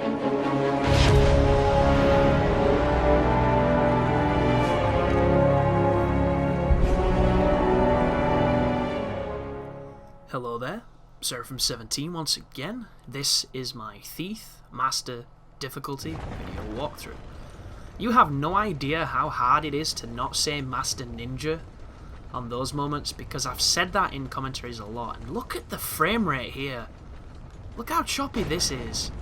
Hello there, Seraphim17 once again. This is my Thief Master difficulty video walkthrough. You have no idea how hard it is to not say Master Ninja on those moments, because I've said that in commentaries a lot. And look at the frame rate here. Look how choppy this is.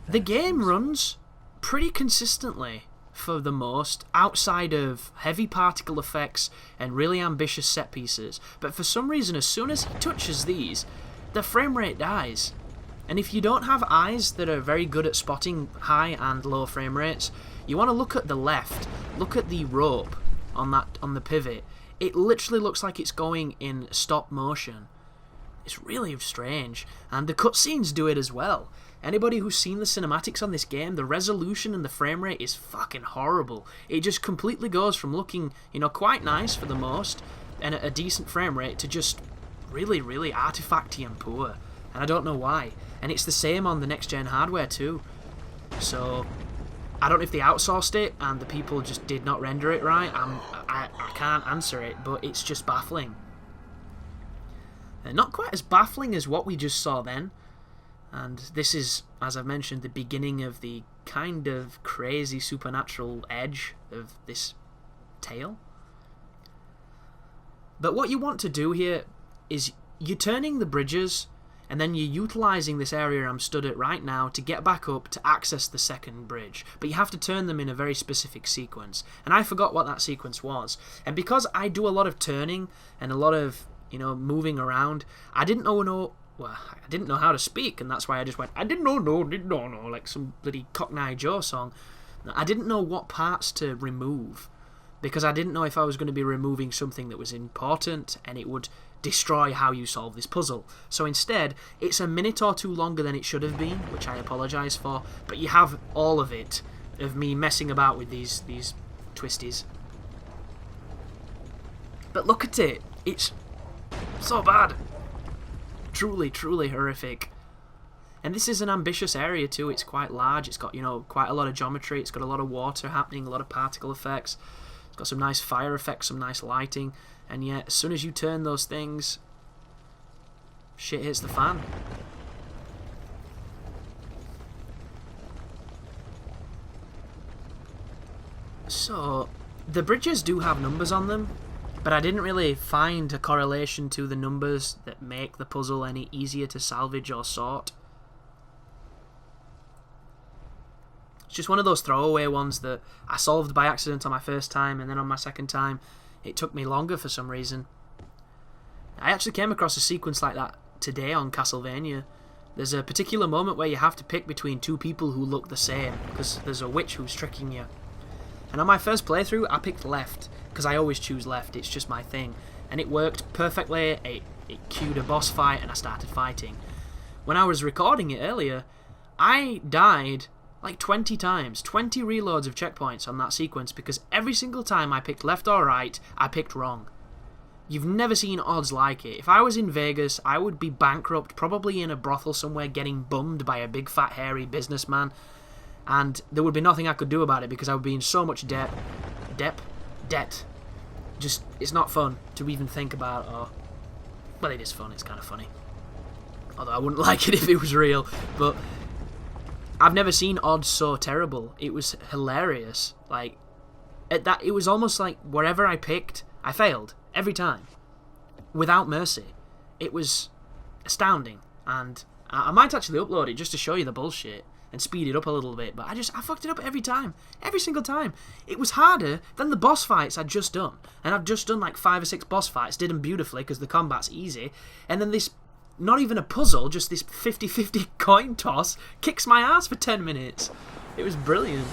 The game runs pretty consistently for the most, outside of heavy particle effects and really ambitious set pieces, but for some reason as soon as he touches these, the frame rate dies. And if you don't have eyes that are very good at spotting high and low frame rates, you want to look at the left, look at the rope on the pivot. It literally looks like it's going in stop motion. It's really strange, and the cutscenes do it as well. Anybody who's seen the cinematics on this game, the resolution and the frame rate is fucking horrible. It just completely goes from looking, quite nice for the most, and at a decent frame rate, to just really, really artifacty and poor. And I don't know why. And it's the same on the next-gen hardware too. So, I don't know if they outsourced it and the people just did not render it right. I can't answer it, but it's just baffling. And not quite as baffling as what we just saw then. And this is, as I've mentioned, the beginning of the kind of crazy supernatural edge of this tale. But what you want to do here is you're turning the bridges, and then you're utilising this area I'm stood at right now to get back up to access the second bridge. But you have to turn them in a very specific sequence. And I forgot what that sequence was. And because I do a lot of turning and a lot of, moving around, I didn't know how to speak, and that's why I just went, I didn't know, like some bloody Cockney Joe song. I didn't know what parts to remove, because I didn't know if I was going to be removing something that was important, and it would destroy how you solve this puzzle. So instead, it's a minute or two longer than it should have been, which I apologise for, but you have all of it, of me messing about with these twisties. But look at it, it's so bad. Truly, truly horrific. And this is an ambitious area too. It's quite large. It's got, quite a lot of geometry. It's got a lot of water happening, a lot of particle effects. It's got some nice fire effects, some nice lighting. And yet, as soon as you turn those things, shit hits the fan. So, the bridges do have numbers on them, but I didn't really find a correlation to the numbers that make the puzzle any easier to salvage or sort. It's just one of those throwaway ones that I solved by accident on my first time, and then on my second time it took me longer for some reason. I actually came across a sequence like that today on Castlevania. There's a particular moment where you have to pick between two people who look the same, because there's a witch who's tricking you. And on my first playthrough, I picked left, because I always choose left, it's just my thing. And it worked perfectly, it cued a boss fight, and I started fighting. When I was recording it earlier, I died like 20 times, 20 reloads of checkpoints on that sequence, because every single time I picked left or right, I picked wrong. You've never seen odds like it. If I was in Vegas, I would be bankrupt, probably in a brothel somewhere getting bummed by a big fat hairy businessman. And there would be nothing I could do about it because I would be in so much debt. Just, it's not fun to even think about. Well, it is fun, it's kind of funny. Although I wouldn't like it if it was real. But I've never seen odds so terrible. It was hilarious. Like, it was almost like wherever I picked, I failed. Every time. Without mercy. It was astounding. And I might actually upload it just to show you the bullshit and speed it up a little bit, but I fucked it up every time. Every single time. It was harder than the boss fights I'd just done. And I've just done like 5 or 6 boss fights, did them beautifully because the combat's easy, and then this, not even a puzzle, just this 50-50 coin toss kicks my ass for 10 minutes. It was brilliant.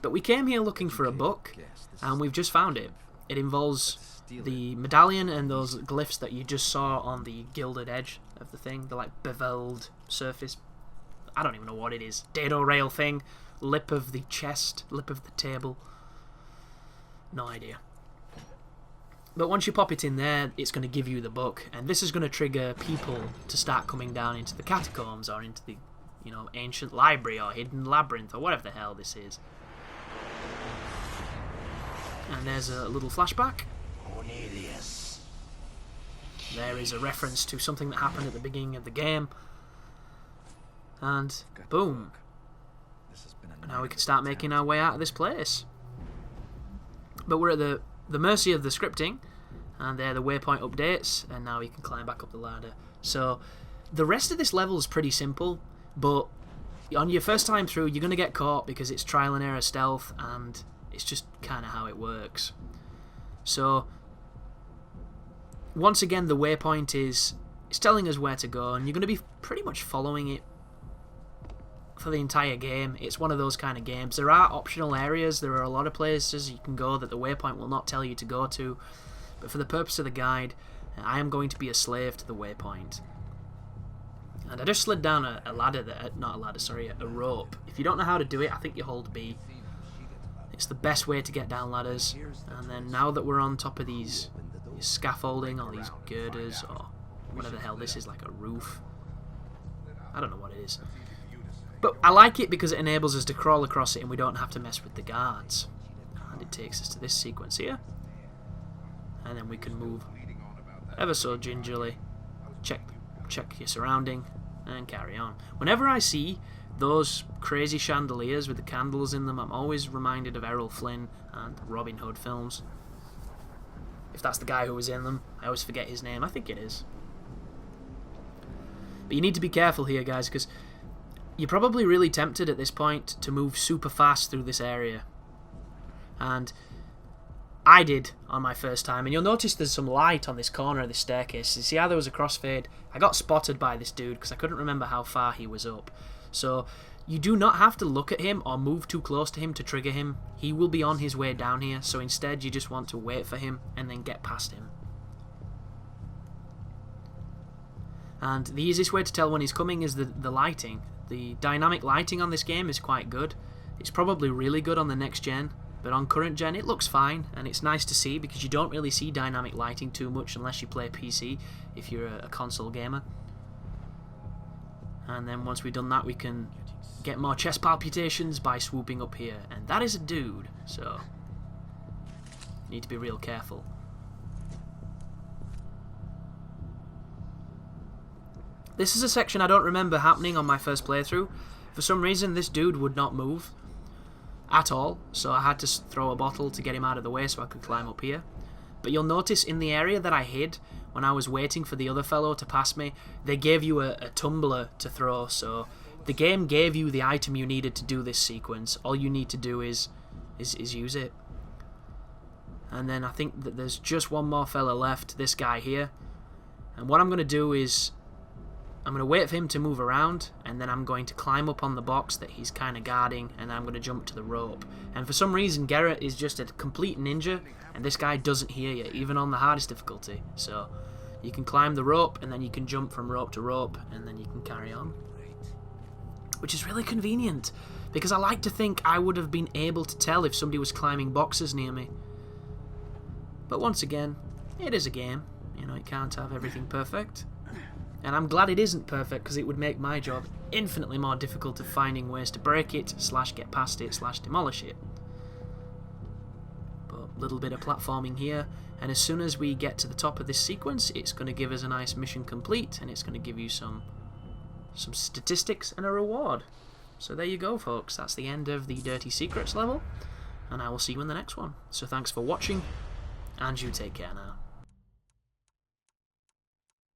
But we came here looking for a book, and we've just found it. It involves the medallion and those glyphs that you just saw on the gilded edge of the thing, the like beveled surface. I don't even know what it is. Dado rail thing, lip of the chest, lip of the table. No idea. But once you pop it in there, it's going to give you the book, and this is going to trigger people to start coming down into the catacombs or into the, you know, ancient library or hidden labyrinth or whatever the hell this is. And there's a little flashback. Cornelius. There is a reference to something that happened at the beginning of the game. And boom. Now we can start making our way out of this place. But we're at the mercy of the scripting, and they're the waypoint updates, and now we can climb back up the ladder. So the rest of this level is pretty simple, but on your first time through you're going to get caught because it's trial and error stealth, and it's just kind of how it works. So once again, the waypoint is telling us where to go, and you're going to be pretty much following it for the entire game. It's one of those kind of games. There are optional areas, there are a lot of places you can go that the waypoint will not tell you to go to, but for the purpose of the guide, I am going to be a slave to the waypoint. And I just slid down a ladder there, not a ladder, sorry, a rope. If you don't know how to do it, I think you hold B. It's the best way to get down ladders. And then now that we're on top of these scaffolding or these girders or whatever the hell this is, like a roof, I don't know what it is. But I like it because it enables us to crawl across it and we don't have to mess with the guards. And it takes us to this sequence here. And then we can move ever so gingerly, check your surrounding, and carry on. Whenever I see those crazy chandeliers with the candles in them, I'm always reminded of Errol Flynn and Robin Hood films. If that's the guy who was in them, I always forget his name. I think it is. But you need to be careful here, guys, because you're probably really tempted at this point to move super fast through this area. And I did on my first time. And you'll notice there's some light on this corner of this staircase. You see how there was a crossfade? I got spotted by this dude because I couldn't remember how far he was up. So you do not have to look at him or move too close to him to trigger him. He will be on his way down here. So instead you just want to wait for him and then get past him. And the easiest way to tell when he's coming is the lighting. The dynamic lighting on this game is quite good. It's probably really good on the next gen, but on current gen it looks fine, and it's nice to see because you don't really see dynamic lighting too much unless you play PC, if you're a console gamer. And then once we've done that, we can get more chest palpitations by swooping up here, and that is a dude, so you need to be real careful. This is a section I don't remember happening on my first playthrough. For some reason this dude would not move at all, so I had to throw a bottle to get him out of the way so I could climb up here. But you'll notice in the area that I hid when I was waiting for the other fellow to pass me, they gave you a tumbler to throw, so the game gave you the item you needed to do this sequence. All you need to do is use it. And then I think that there's just one more fella left, this guy here. And what I'm going to do is I'm going to wait for him to move around, and then I'm going to climb up on the box that he's kind of guarding, and I'm going to jump to the rope. And for some reason, Garrett is just a complete ninja, and this guy doesn't hear you, even on the hardest difficulty. So you can climb the rope, and then you can jump from rope to rope, and then you can carry on. Which is really convenient, because I like to think I would have been able to tell if somebody was climbing boxes near me. But once again, it is a game. You know, it can't have everything perfect. And I'm glad it isn't perfect, because it would make my job infinitely more difficult of finding ways to break it, / get past it, / demolish it. But a little bit of platforming here, and as soon as we get to the top of this sequence, it's going to give us a nice mission complete, and it's going to give you some statistics and a reward. So there you go, folks. That's the end of the Dirty Secrets level, and I will see you in the next one. So thanks for watching, and you take care now.